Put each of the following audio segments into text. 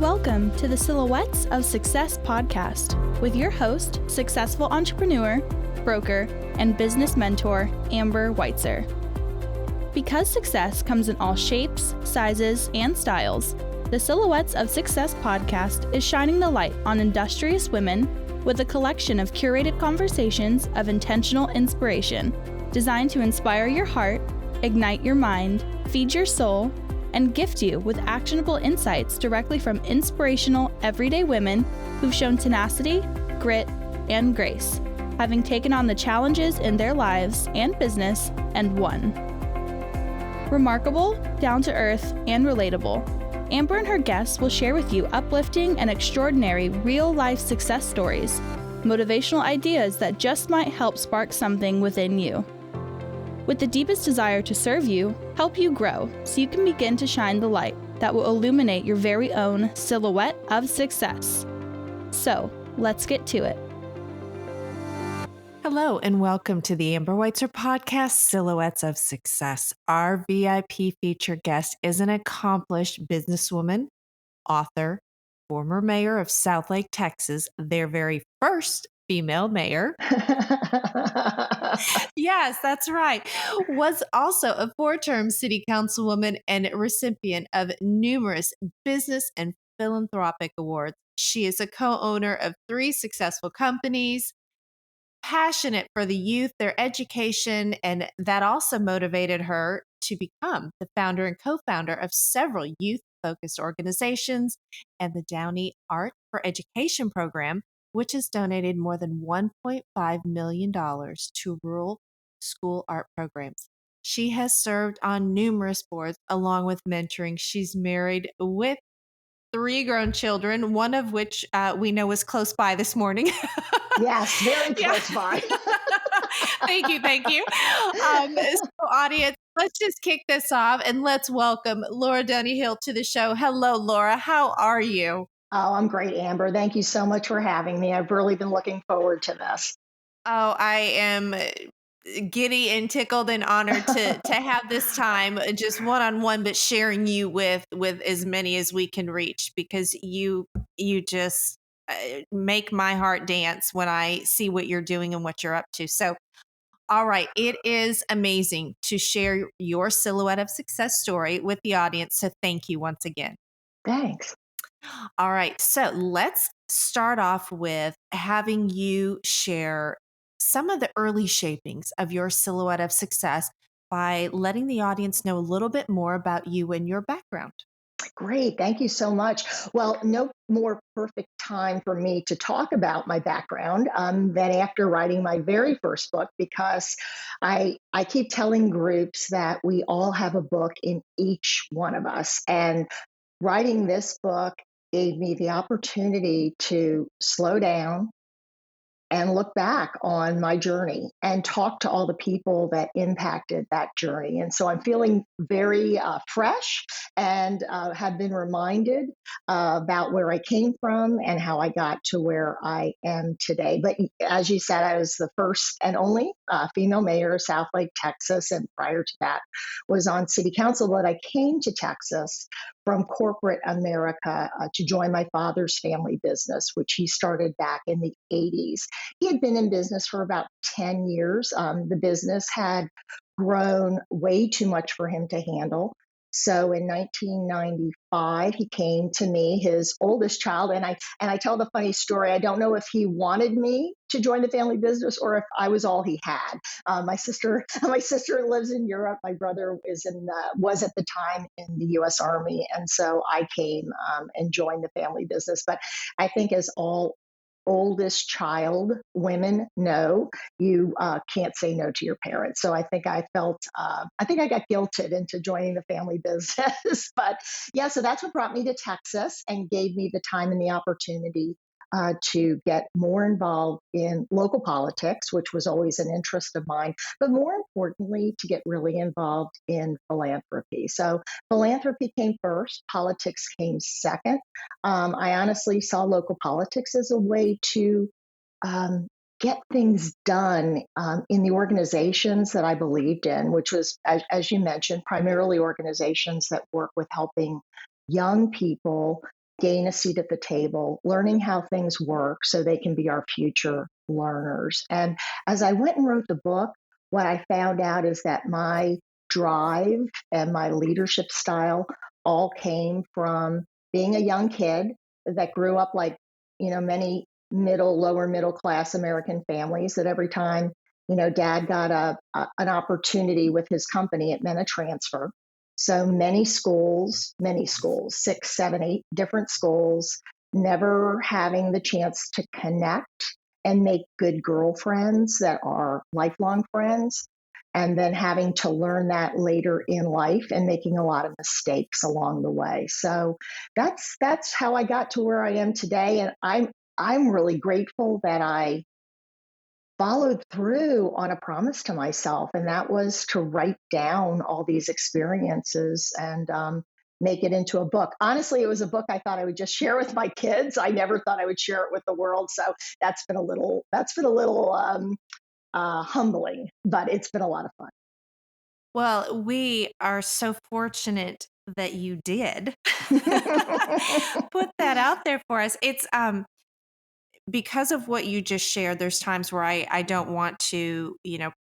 Welcome to the Silhouettes of Success podcast with your host, successful entrepreneur, broker, and business mentor, Amber Weitzer. Because success comes in all shapes, sizes, and styles, the Silhouettes of Success podcast is shining the light on industrious women with a collection of curated conversations of intentional inspiration designed to inspire your heart, ignite your mind, feed your soul, and gift you with actionable insights directly from inspirational, everyday women who've shown tenacity, grit, and grace, having taken on the challenges in their lives and business and won. Remarkable, down-to-earth, and relatable, Amber and her guests will share with you uplifting and extraordinary real-life success stories, motivational ideas that just might help spark something within you. With the deepest desire to serve you, help you grow so you can begin to shine the light that will illuminate your very own silhouette of success. So, let's get to it. Hello, and welcome to the Amber Weitzer podcast, Silhouettes of Success. Our VIP featured guest is an accomplished businesswoman, author, former mayor of Southlake, Texas, their very first female mayor. Yes, that's right. Was also a four-term city councilwoman and recipient of numerous business and philanthropic awards. She is a co-owner of 3 successful companies, passionate for the youth, their education, and that also motivated her to become the founder and co-founder of several youth-focused organizations and the Downey Art for Education program, which has donated more than $1.5 million to rural school art programs. She has served on numerous boards along with mentoring. She's married with 3 grown children, one of which we know is close by this morning. Yes, very close by. Thank you. So audience, let's just kick this off and let's welcome Laura Downey Hill to the show. Hello, Laura. How are you? Oh, I'm great, Amber. Thank you so much for having me. I've really been looking forward to this. Oh, I am giddy and tickled and honored to have this time just one-on-one, but sharing you with as many as we can reach, because you just make my heart dance when I see what you're doing and what you're up to. So, all right, it is amazing to share your Silhouette of Success story with the audience. So thank you once again. Thanks. All right, so let's start off with having you share some of the early shapings of your Silhouette of Success by letting the audience know a little bit more about you and your background. Great. Thank you so much. Well, no more perfect time for me to talk about my background than after writing my very first book, because I keep telling groups that we all have a book in each one of us. And writing this book gave me the opportunity to slow down and look back on my journey and talk to all the people that impacted that journey. And so I'm feeling very fresh and have been reminded about where I came from and how I got to where I am today. But as you said, I was the first and only female mayor of Southlake, Texas. And prior to that was on city council. But I came to Texas from corporate America to join my father's family business, which he started back in the 80s. He had been in business for about 10 years. The business had grown way too much for him to handle. So in 1995, he came to me, his oldest child, and I tell the funny story. I don't know if he wanted me to join the family business or if I was all he had. My sister lives in Europe. My brother was at the time in the U.S. Army, and so I came and joined the family business. But I think, as all oldest child women know, you can't say no to your parents. So I think I got guilted into joining the family business. But yeah, so that's what brought me to Texas and gave me the time and the opportunity to get more involved in local politics, which was always an interest of mine, but more importantly, to get really involved in philanthropy. So philanthropy came first, politics came second. I honestly saw local politics as a way to get things done in the organizations that I believed in, which was, as you mentioned, primarily organizations that work with helping young people gain a seat at the table, learning how things work so they can be our future learners. And as I went and wrote the book, what I found out is that my drive and my leadership style all came from being a young kid that grew up like, many lower middle class American families, that every time, dad got an opportunity with his company, it meant a transfer. So many schools, 6, 7, 8 different schools, never having the chance to connect and make good girlfriends that are lifelong friends, and then having to learn that later in life and making a lot of mistakes along the way. So that's how I got to where I am today, and I'm really grateful that I followed through on a promise to myself, and that was to write down all these experiences and make it into a book. Honestly, it was a book I thought I would just share with my kids. I never thought I would share it with the world. So that's been a little humbling, but it's been a lot of fun. Well, we are so fortunate that you did put that out there for us. It's because of what you just shared, there's times where I don't want to,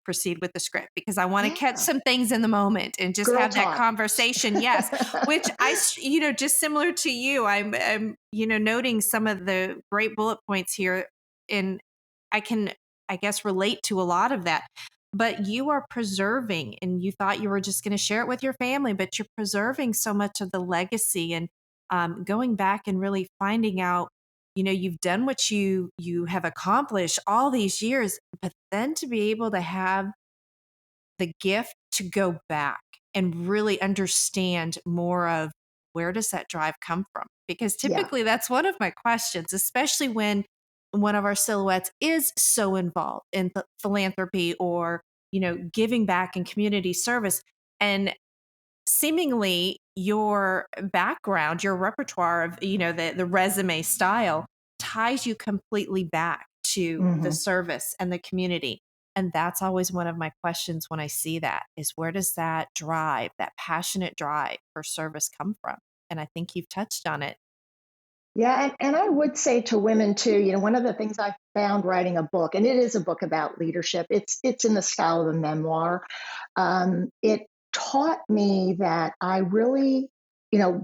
proceed with the script because I want to catch Yeah. some things in the moment and just Girl have that talk. conversation. Yes. Which just similar to you, I'm noting some of the great bullet points here, and I can, I guess, relate to a lot of that. But you are preserving, and you thought you were just going to share it with your family, but you're preserving so much of the legacy and going back and really finding out, you've done what you have accomplished all these years, but then to be able to have the gift to go back and really understand more of where does that drive come from? Because Yeah. typically that's one of my questions, especially when one of our silhouettes is so involved in philanthropy or, giving back in community service. And seemingly your background, your repertoire of, the resume style ties you completely back to the Mm-hmm. service and the community. And that's always one of my questions when I see that is where does that drive, that passionate drive for service come from? And I think you've touched on it. Yeah, and I would say to women too, one of the things I found writing a book, and it is a book about leadership. It's in the style of a memoir. It taught me that I really,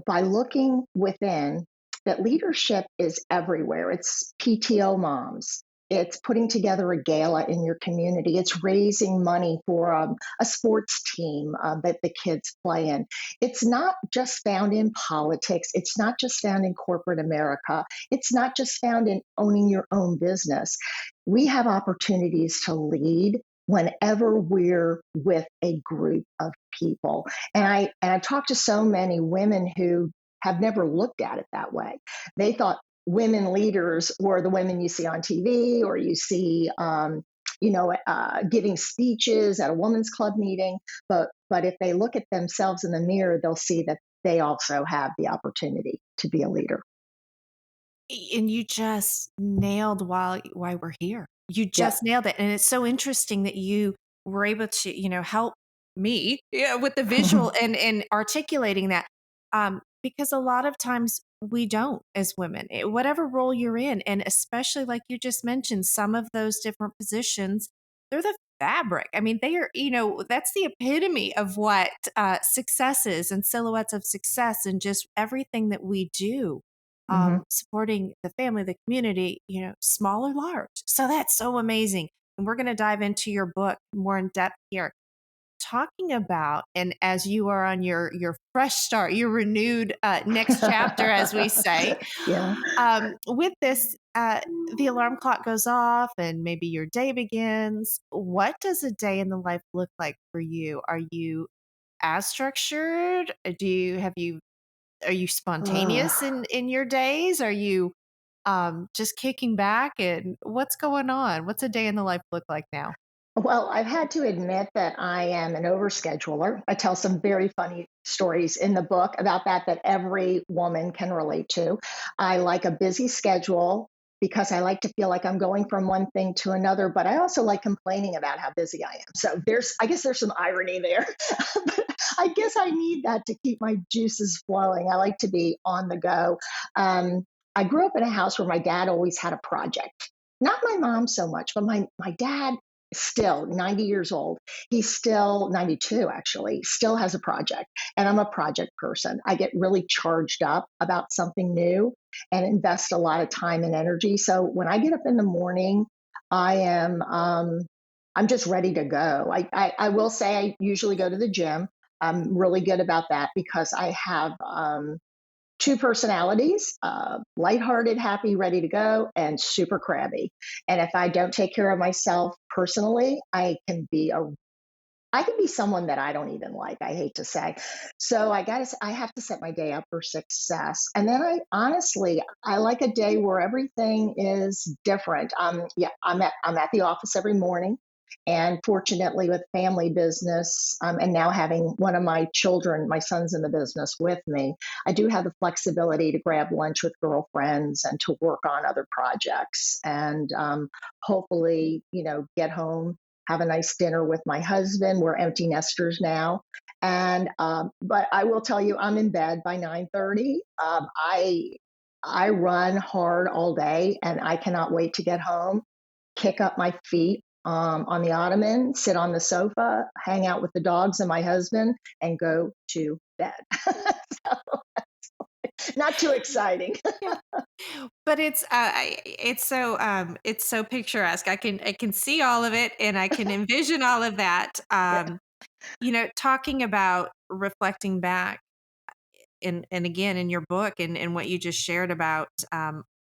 by looking within, that leadership is everywhere. It's PTO moms. It's putting together a gala in your community. It's raising money for a sports team that the kids play in. It's not just found in politics. It's not just found in corporate America. It's not just found in owning your own business. We have opportunities to lead whenever we're with a group of people. And I talked to so many women who have never looked at it that way. They thought women leaders were the women you see on TV or you see giving speeches at a women's club meeting. But if they look at themselves in the mirror, they'll see that they also have the opportunity to be a leader. And you just nailed why we're here. You just nailed it. And it's so interesting that you were able to, help me with the visual and articulating that. Because a lot of times we don't as women, whatever role you're in. And especially like you just mentioned, some of those different positions, they're the fabric. I mean, they are, that's the epitome of what success is and silhouettes of success and just everything that we do. Mhm. Supporting the family, the community, small or large. So that's so amazing. And we're going to dive into your book more in depth here. Talking about, and as you are on your fresh start, your renewed next chapter, as we say, Yeah. with this, the alarm clock goes off and maybe your day begins. What does a day in the life look like for you? Are you as structured? Are you spontaneous in your days? Are you just kicking back? And what's going on? What's a day in the life look like now? Well, I've had to admit that I am an overscheduler. I tell some very funny stories in the book about that every woman can relate to. I like a busy schedule because I like to feel like I'm going from one thing to another, but I also like complaining about how busy I am. So I guess there's some irony there. But I guess I need that to keep my juices flowing. I like to be on the go. I grew up in a house where my dad always had a project. Not my mom so much, but my dad, still 90 years old. He's still 92, actually, still has a project. And I'm a project person. I get really charged up about something new and invest a lot of time and energy. So when I get up in the morning, I am I'm just ready to go. I will say I usually go to the gym. I'm really good about that because I have two personalities, lighthearted, happy, ready to go, and super crabby. And if I don't take care of myself personally, I can be someone that I don't even like. I hate to say. So I have to set my day up for success. And then I like a day where everything is different. Yeah, I'm at the office every morning. And fortunately, with family business, and now having one of my children, my son's in the business with me, I do have the flexibility to grab lunch with girlfriends and to work on other projects. And hopefully, get home, have a nice dinner with my husband. We're empty nesters now. And but I will tell you, I'm in bed by 9:30. I run hard all day, and I cannot wait to get home, kick up my feet on the ottoman, sit on the sofa, hang out with the dogs and my husband, and go to bed. Not too exciting. Yeah. But it's so picturesque. I can see all of it, and I can envision all of that. Yeah. Talking about reflecting back, and again in your book, and what you just shared about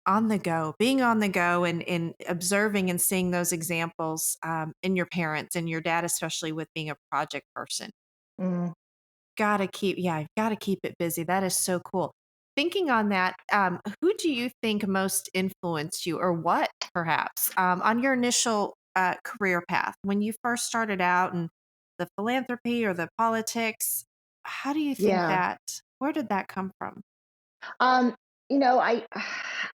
on the go, being on the go, and observing and seeing those examples in your parents and your dad, especially with being a project person. Mm, I've gotta keep it busy. That is so cool. Thinking on that, who do you think most influenced you, or what perhaps, on your initial career path when you first started out, and the philanthropy or the politics? How do you think yeah. that? Where did that come from? Um, I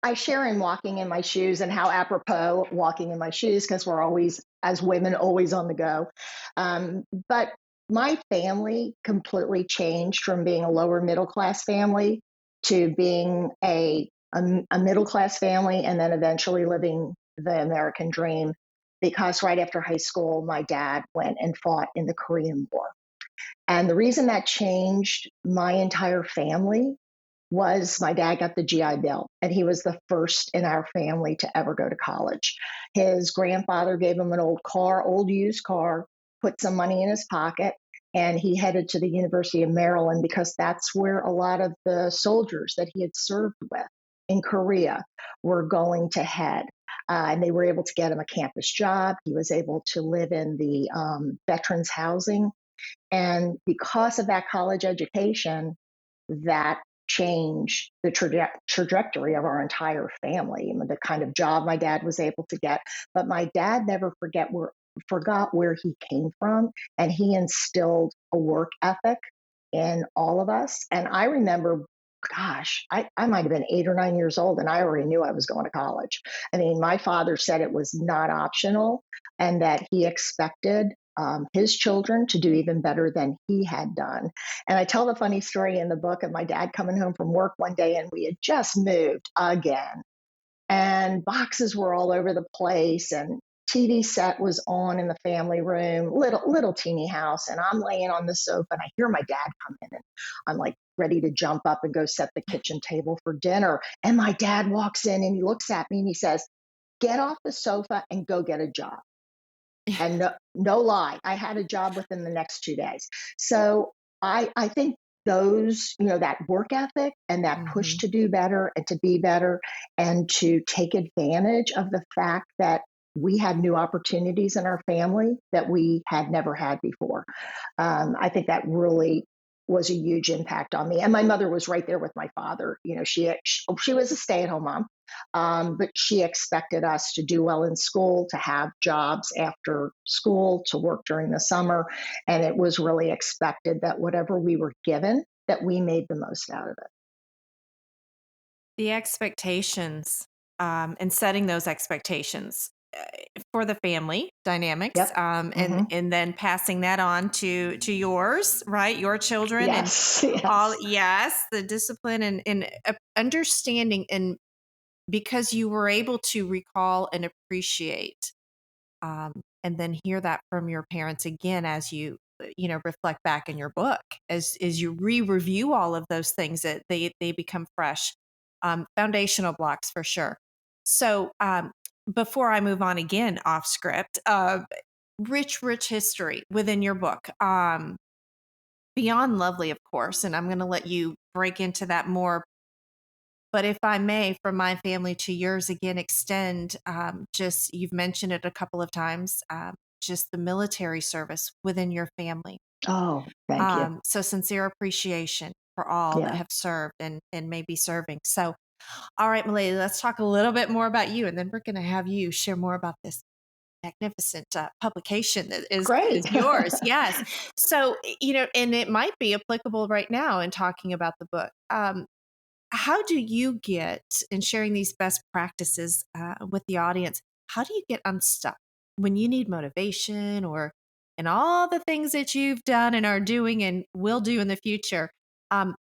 I share in walking in my shoes and how apropos walking in my shoes because we're always, as women, always on the go. But my family completely changed from being a lower middle class family to being a middle class family, and then eventually living the American dream. Because right after high school, my dad went and fought in the Korean War. And the reason that changed my entire family was my dad got the GI Bill, and he was the first in our family to ever go to college. His grandfather gave him an old used car, put some money in his pocket, and he headed to the University of Maryland because that's where a lot of the soldiers that he had served with in Korea were going to head. And they were able to get him a campus job. He was able to live in the veterans housing. And because of that college education, that changed the trajectory of our entire family. The kind of job my dad was able to get. But my dad never forgot where he came from, and he instilled a work ethic in all of us. And I remember, gosh, I might have been 8 or 9 years old, and I already knew I was going to college. I mean, my father said it was not optional, and that he expected his children to do even better than he had done. And I tell the funny story in the book of my dad coming home from work one day, and we had just moved again, and boxes were all over the place, and TV set was on in the family room, little teeny house, and I'm laying on the sofa, and I hear my dad come in, and I'm like ready to jump up and go set the kitchen table for dinner. And my dad walks in, and he looks at me, and he says, "Get off the sofa and go get a job." And no, no lie, I had a job within the next 2 days. So I think those, that work ethic and that push Hmm. to do better and to be better and to take advantage of the fact that we had new opportunities in our family that we had never had before. I think that really was a huge impact on me. And my mother was right there with my father. She was a stay-at-home mom, but she expected us to do well in school, to have jobs after school, to work during the summer, and it was really expected that whatever we were given, that we made the most out of it. The expectations, and setting those expectations. for the family dynamics, Yep. and then passing that on to yours, right? Your children and Yes. all. Yes. Yes, the discipline and understanding, and because you were able to recall and appreciate, and then hear that from your parents again as you reflect back in your book, as you review all of those things, that they become fresh, foundational blocks for sure. So before I move on again off script, rich history within your book, beyond lovely, of course, and I'm going to let you break into that more. But if I may, from my family to yours again, extend, just, you've mentioned it a couple of times, just the military service within your family. Oh, thank you. So sincere appreciation for all that Yeah. have served and may be serving. So, all right, Milady, let's talk a little bit more about you, and then we're going to have you share more about this magnificent publication that is Great. yours. Yes. So, and it might be applicable right now in talking about the book. How do you get, in sharing these best practices with the audience, how do you get unstuck when you need motivation, or and all the things that you've done and are doing and will do in the future?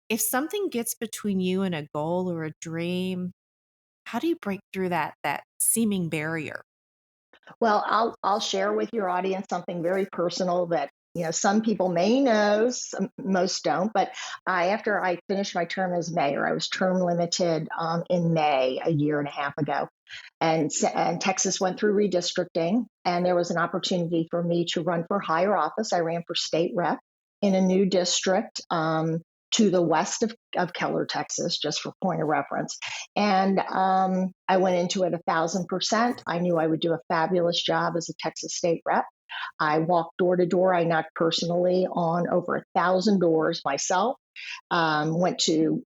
If something gets between you and a goal or a dream, how do you break through that seeming barrier? Well, I'll share with your audience something very personal that some people may know, most don't. But after I finished my term as mayor, I was term limited in May a year and a half ago, and Texas went through redistricting, and there was an opportunity for me to run for higher office. I ran for state rep in a new district to the west of Keller, Texas, just for point of reference. And I went into it 1,000%. I knew I would do a fabulous job as a Texas state rep. I walked door to door. I knocked personally on over 1,000 doors myself. Went to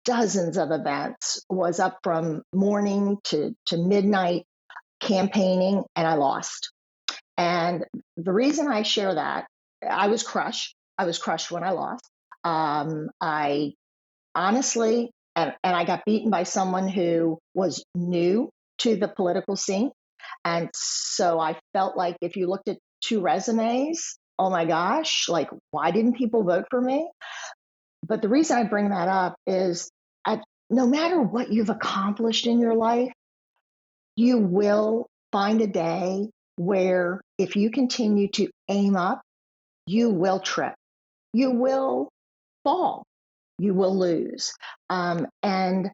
dozens of events, was up from morning to midnight campaigning, and I lost. And the reason I share that, I was crushed. I was crushed when I lost. I honestly, and I got beaten by someone who was new to the political scene. And so I felt like if you looked at two resumes, oh my gosh, like, why didn't people vote for me? But the reason I bring that up is no matter what you've accomplished in your life, you will find a day where if you continue to aim up, you will trip, you will fall, you will lose. And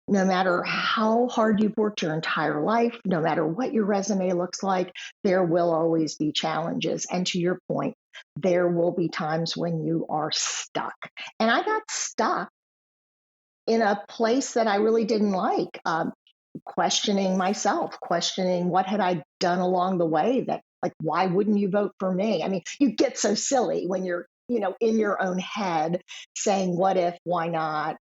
no matter how hard you've worked your entire life, no matter what your resume looks like, there will always be challenges. And to your point, there will be times when you are stuck. And I got stuck in a place that I really didn't like, questioning myself, questioning what had I done along the way that, like, why wouldn't you vote for me? I mean, you get so silly when you're, in your own head saying, what if, why not,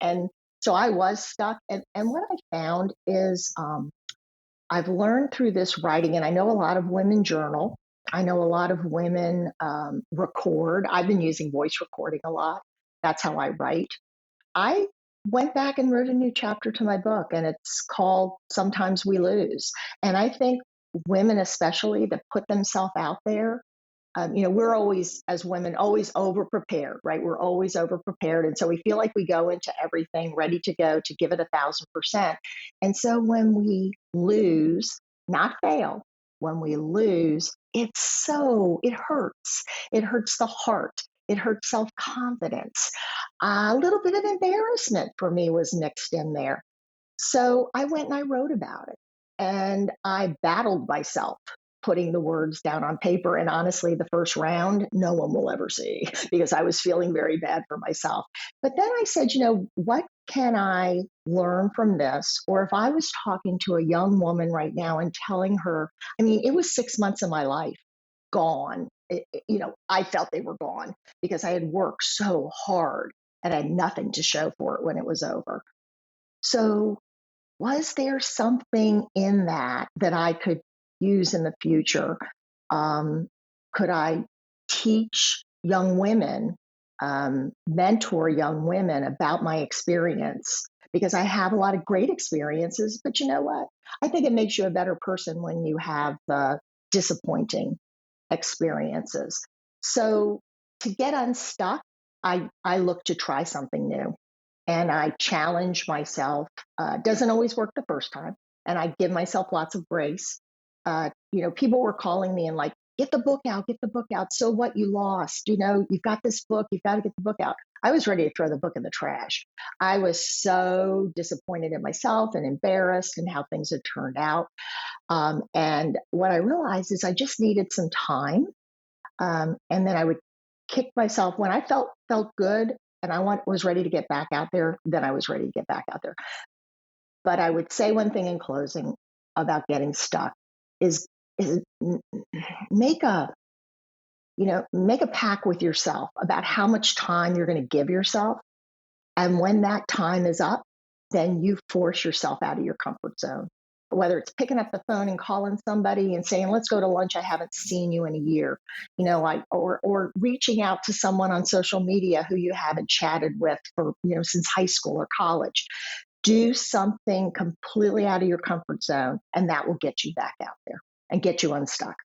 and so I was stuck. And what I found is I've learned through this writing, and I know a lot of women journal. I know a lot of women record. I've been using voice recording a lot. That's how I write. I went back and wrote a new chapter to my book, and it's called Sometimes We Lose. And I think women, especially, that put themselves out there, we're always, as women, always over prepared, right? We're always over prepared. And so we feel like we go into everything ready to go to give it 1,000%. And so when we lose, not fail, when we lose, it hurts. It hurts the heart. It hurts self confidence. A little bit of embarrassment for me was mixed in there. So I went and I wrote about it, and I battled myself putting the words down on paper. And honestly, the first round, no one will ever see because I was feeling very bad for myself. But then I said, what can I learn from this? Or if I was talking to a young woman right now and telling her, I mean, it was 6 months of my life gone. I felt they were gone because I had worked so hard and I had nothing to show for it when it was over. So was there something in that I could use in the future? Could I teach young women, mentor young women about my experience? because I have a lot of great experiences. But you know what? I think it makes you a better person when you have disappointing experiences. So to get unstuck, I look to try something new and I challenge myself. Doesn't always work the first time, and I give myself lots of grace. People were calling me and like, get the book out, get the book out. So what? You lost. You've got this book. You've got to get the book out. I was ready to throw the book in the trash. I was so disappointed in myself and embarrassed in how things had turned out. And what I realized is I just needed some time. And then I would kick myself when I felt good and was ready to get back out there. Then I was ready to get back out there. But I would say one thing in closing about getting stuck is make a pact with yourself about how much time you're going to give yourself. And when that time is up, then you force yourself out of your comfort zone. Whether it's picking up the phone and calling somebody and saying, let's go to lunch, I haven't seen you in a year, or reaching out to someone on social media who you haven't chatted with for, since high school or college. Do something completely out of your comfort zone, and that will get you back out there and get you unstuck.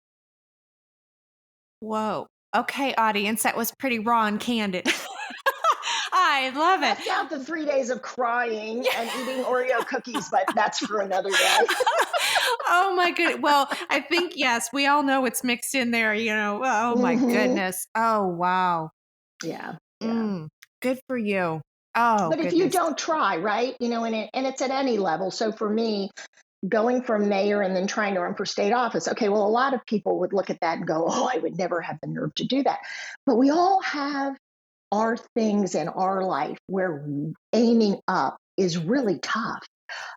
Whoa. Okay, audience, that was pretty raw and candid. I love it. Left out the 3 days of crying and eating Oreo cookies, but that's for another day. Oh my goodness. Well, I think, yes, we all know it's mixed in there, oh my goodness. Oh, wow. Yeah. Good for you. Oh, but if you don't try, right, and it's at any level. So for me, going for mayor and then trying to run for state office, okay, well, a lot of people would look at that and go, oh, I would never have the nerve to do that. But we all have our things in our life where aiming up is really tough.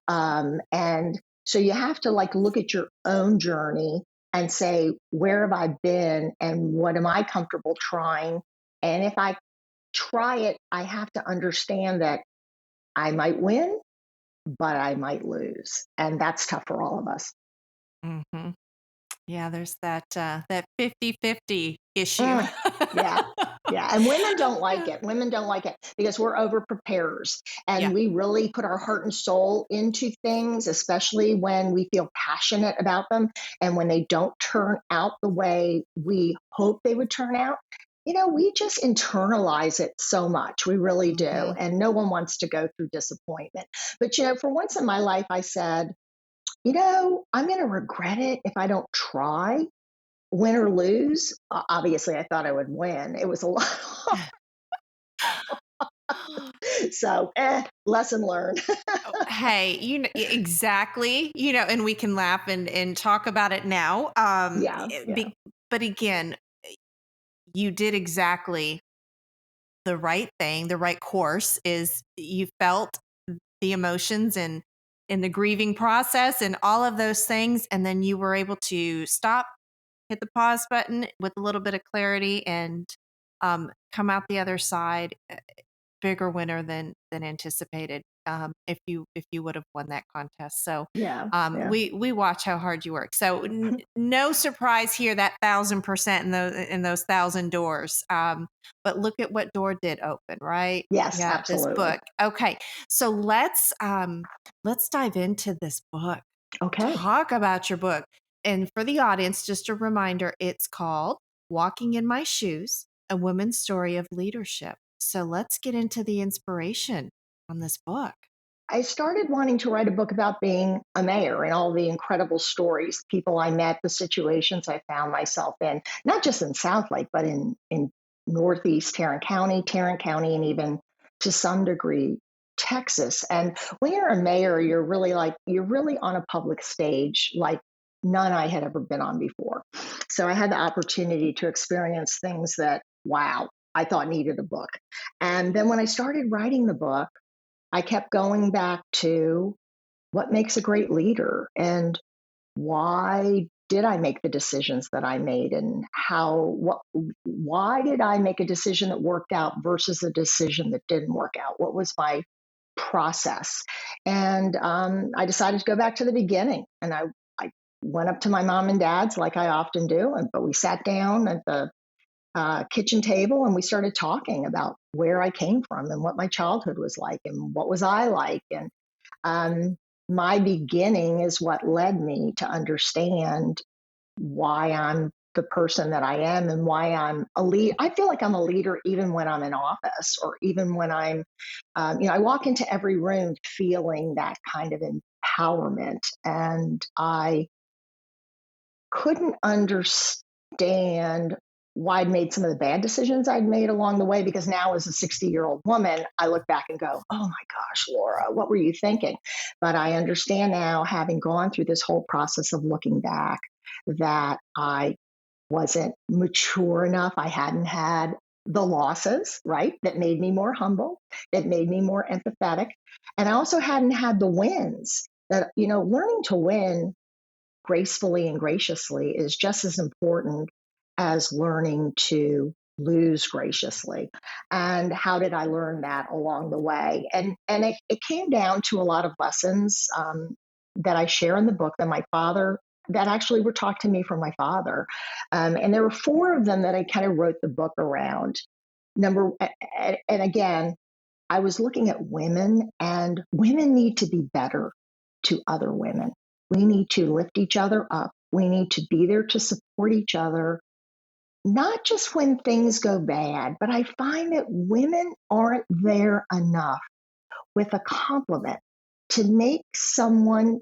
And so you have to look at your own journey and say, where have I been and what am I comfortable trying? And if I try it, I have to understand that I might win, but I might lose. And that's tough for all of us. Mm-hmm. Yeah, there's that 50-50 issue. Yeah. And women don't like it. Women don't like it because we're over preparers and we really put our heart and soul into things, especially when we feel passionate about them. And when they don't turn out the way we hope they would turn out, we just internalize it so much. We really do. And no one wants to go through disappointment. But, for once in my life, I said, I'm going to regret it if I don't try. Win or lose. Obviously, I thought I would win. It was a lot. So, lesson learned. Hey, exactly. And we can laugh and talk about it now. But again, you did exactly the right thing. The right course is you felt the emotions and in the grieving process and all of those things, and then you were able to stop, hit the pause button with a little bit of clarity, and come out the other side bigger winner than anticipated. If you would have won that contest, so we watch how hard you work. So no surprise here, that 1,000% in those 1,000 doors. But look at what door did open, right? Yes, absolutely. This book. Okay, so let's dive into this book. Okay, talk about your book. And for the audience, just a reminder, it's called Walking in My Shoes, a woman's story of leadership. So let's get into the inspiration on this book. I started wanting to write a book about being a mayor and all the incredible stories, people I met, the situations I found myself in, not just in Southlake, but in Northeast Tarrant County, and even to some degree, Texas. And when you're a mayor, you're really on a public stage like none I had ever been on before. So I had the opportunity to experience things that, wow, I thought needed a book. And then when I started writing the book, I kept going back to what makes a great leader and why did I make the decisions that I made and why did I make a decision that worked out versus a decision that didn't work out? What was my process? And I decided to go back to the beginning, and I went up to my mom and dad's like I often do, but we sat down at the kitchen table and we started talking about where I came from and what my childhood was like and what was I like. And my beginning is what led me to understand why I'm the person that I am and why I'm a lead. I feel like I'm a leader even when I'm in office or even when I'm, I walk into every room feeling that kind of empowerment. And I couldn't understand why I'd made some of the bad decisions I'd made along the way, because now as a 60-year-old woman, I look back and go, oh my gosh, Laura, what were you thinking? But I understand now, having gone through this whole process of looking back, that I wasn't mature enough. I hadn't had the losses, right, that made me more humble, that made me more empathetic. And I also hadn't had the wins that, learning to win gracefully and graciously is just as important as learning to lose graciously. And how did I learn that along the way? And it came down to a lot of lessons that I share in the book that my father, that actually were taught to me from my father. And there were four of them that I kind of wrote the book around. And again, I was looking at women, and women need to be better to other women. We need to lift each other up. We need to be there to support each other, not just when things go bad, but I find that women aren't there enough with a compliment to make someone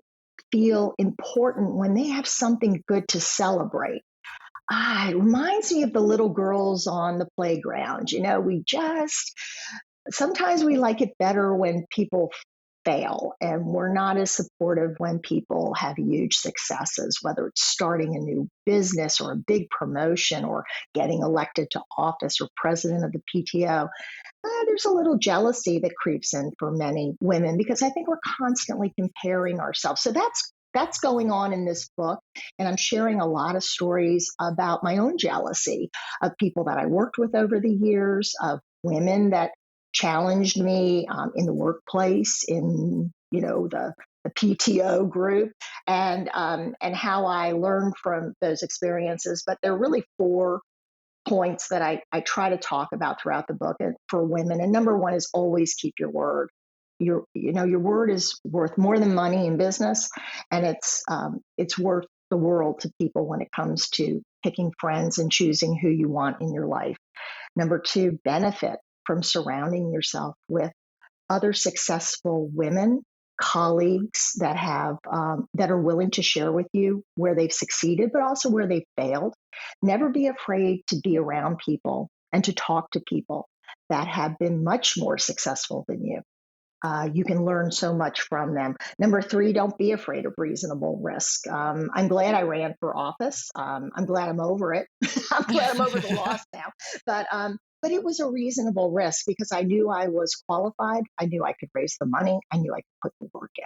feel important when they have something good to celebrate. It reminds me of the little girls on the playground. Sometimes we like it better when people fail, and we're not as supportive when people have huge successes, whether it's starting a new business or a big promotion or getting elected to office or president of the PTO. There's a little jealousy that creeps in for many women because I think we're constantly comparing ourselves. So that's going on in this book. And I'm sharing a lot of stories about my own jealousy of people that I worked with over the years, of women that challenged me in the workplace, in the PTO group, and how I learned from those experiences. But there are really four points that I try to talk about throughout the book for women. And number one is always keep your word. Your word is worth more than money in business, and it's worth the world to people when it comes to picking friends and choosing who you want in your life. Number two, benefit from surrounding yourself with other successful women, colleagues that are willing to share with you where they've succeeded, but also where they've failed. Never be afraid to be around people and to talk to people that have been much more successful than you. You can learn so much from them. Number three, don't be afraid of reasonable risk. I'm glad I ran for office. I'm glad I'm over it. I'm glad I'm over the loss now. But it was a reasonable risk because I knew I was qualified. I knew I could raise the money. I knew I could put the work in.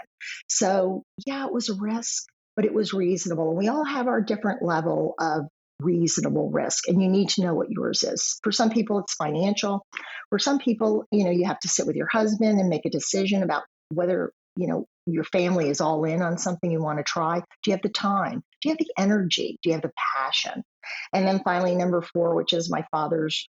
So yeah, it was a risk, but it was reasonable. We all have our different level of reasonable risk, and you need to know what yours is. For some people, it's financial. For some people, you have to sit with your husband and make a decision about whether, your family is all in on something you want to try. Do you have the time? Do you have the energy? Do you have the passion? And then finally, number four, which is my father's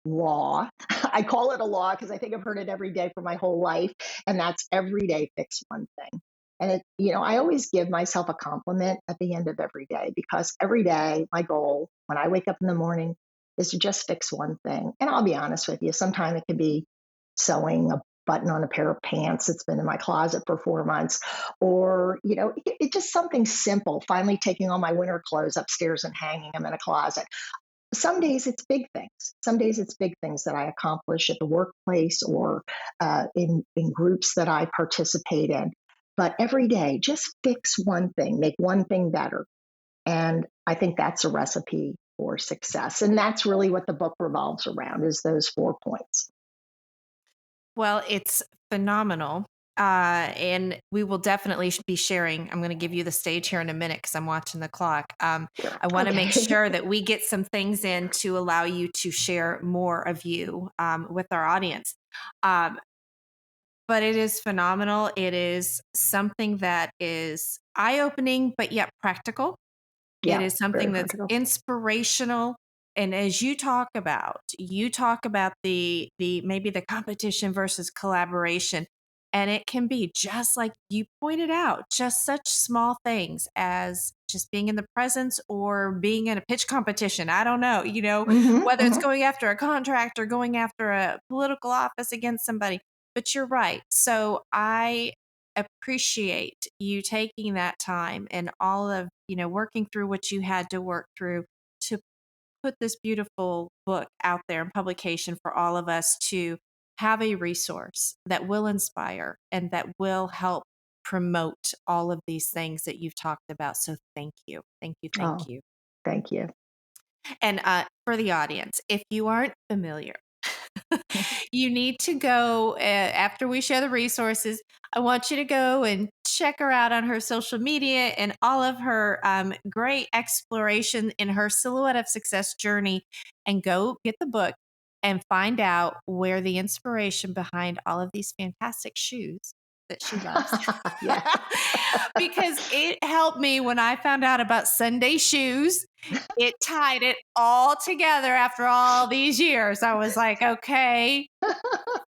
law. I call it a law because I think I've heard it every day for my whole life. And that's every day fix one thing. And I always give myself a compliment at the end of every day, because every day my goal when I wake up in the morning is to just fix one thing. And I'll be honest with you, sometimes it can be sewing a button on a pair of pants that's been in my closet for 4 months, or, it's just something simple, finally taking all my winter clothes upstairs and hanging them in a closet. Some days it's big things. Some days it's big things that I accomplish at the workplace or in groups that I participate in. But every day, just fix one thing, make one thing better. And I think that's a recipe for success. And that's really what the book revolves around, is those 4 points. Well, it's phenomenal. And we will definitely be sharing. I'm going to give you the stage here in a minute because I'm watching the clock. Sure. I want to make Okay. sure that we get some things in to allow you to share more of you with our audience. But it is phenomenal. It is something that is eye-opening, but yet practical. It Yeah, is very something that's practical. inspirational. and as you talk about the maybe the competition versus collaboration, and it can be just like you pointed out, just such small things as just being in the presence or being in a pitch competition. I don't know, Hmm. whether it's Hmm. going after a contract or going after a political office against somebody. But you're right. So I appreciate you taking that time and all of, working through what you had to work through to put this beautiful book out there in publication for all of us to have a resource that will inspire and that will help promote all of these things that you've talked about. So thank you. Thank you. Thank Oh, you. thank you. And for the audience, if you aren't familiar, you need to go after we share the resources. I want you to go and check her out on her social media and all of her great exploration in her Silhouette of Success journey, and go get the book and find out where the inspiration behind all of these fantastic shoes that she loves. Yeah. Because it helped me when I found out about Sunday shoes. It tied it all together after all these years. I was like, okay,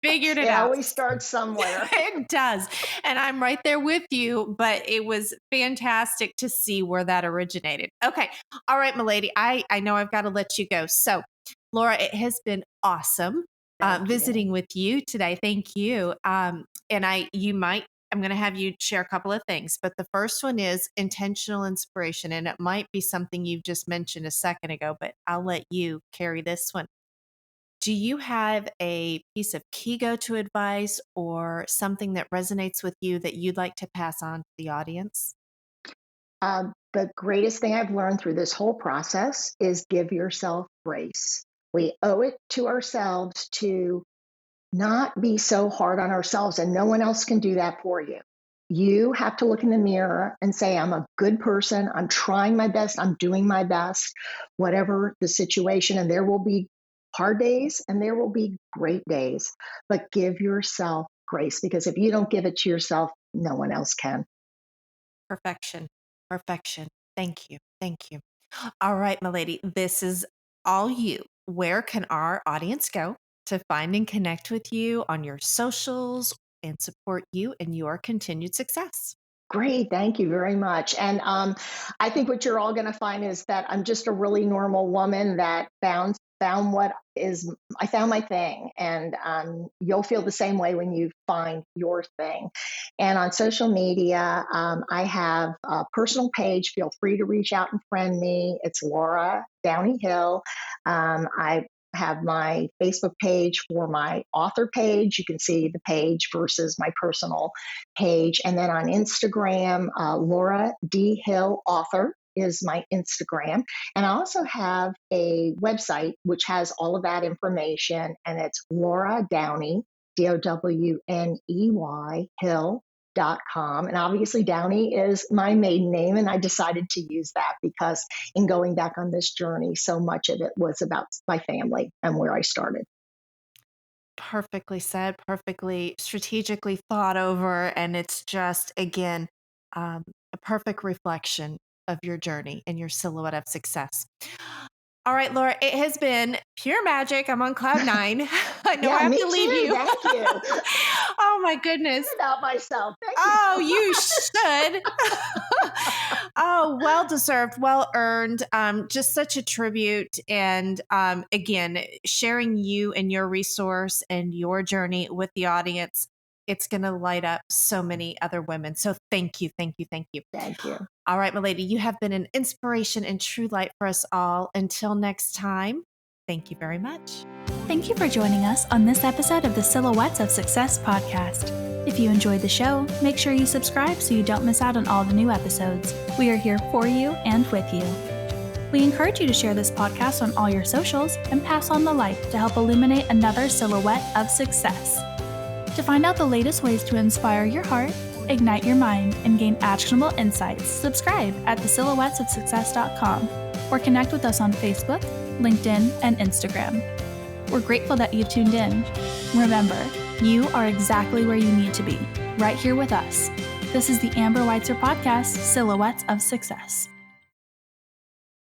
figured it It out. always starts somewhere. It does. And I'm right there with you, but it was fantastic to see where that originated. Okay. All right, milady. I know I've got to let you go. So, Laura, it has been awesome Thank you. visiting with you today. Thank you. I'm going to have you share a couple of things, but the first one is intentional inspiration. And it might be something you've just mentioned a second ago, but I'll let you carry this one. Do you have a piece of key go-to advice or something that resonates with you that you'd like to pass on to the audience? The greatest thing I've learned through this whole process is give yourself grace. We owe it to ourselves to not be so hard on ourselves, and no one else can do that for you. You have to look in the mirror and say, I'm a good person. I'm trying my best. I'm doing my best, whatever the situation. And there will be hard days and there will be great days, but give yourself grace, because if you don't give it to yourself, no one else can. Perfection. Perfection. Thank you. Thank you. All right, my lady, this is all you. Where can our audience go to find and connect with you on your socials and support you in your continued success? Great, thank you very much. And I think what you're all going to find is that I'm just a really normal woman that found what is I found my thing, and you'll feel the same way when you find your thing. And on social media, I have a personal page. Feel free to reach out and friend me. It's Laura Downey Hill. I have my Facebook page for my author page. You can see the page versus my personal page. And then on Instagram, Laura D. Hill Author is my Instagram. And I also have a website which has all of that information, and it's Laura Downey, Downey, Hill.com. And obviously, Downey is my maiden name, and I decided to use that because in going back on this journey, so much of it was about my family and where I started. Perfectly said, perfectly strategically thought over. And it's just, again, a perfect reflection of your journey and your silhouette of success. All right, Laura, it has been pure magic. I'm on cloud nine. I know I Yeah, have me to leave too. you. Thank you. Oh, my goodness. About myself. Thank you Oh, so you much. should. Oh, well deserved, well earned. Just such a tribute. And again, sharing you and your resource and your journey with the audience, it's going to light up so many other women. So thank you, thank you, thank you. Thank you. All right, my lady, you have been an inspiration and true light for us all. Until next time, thank you very much. Thank you for joining us on this episode of the Silhouettes of Success podcast. If you enjoyed the show, make sure you subscribe so you don't miss out on all the new episodes. We are here for you and with you. We encourage you to share this podcast on all your socials and pass on the light to help illuminate another silhouette of success. To find out the latest ways to inspire your heart, ignite your mind, and gain actionable insights, subscribe at thesilhouettesofsuccess.com or connect with us on Facebook, LinkedIn, and Instagram. We're grateful that you tuned in. Remember, you are exactly where you need to be, right here with us. This is the Amber Weitzer podcast, Silhouettes of Success.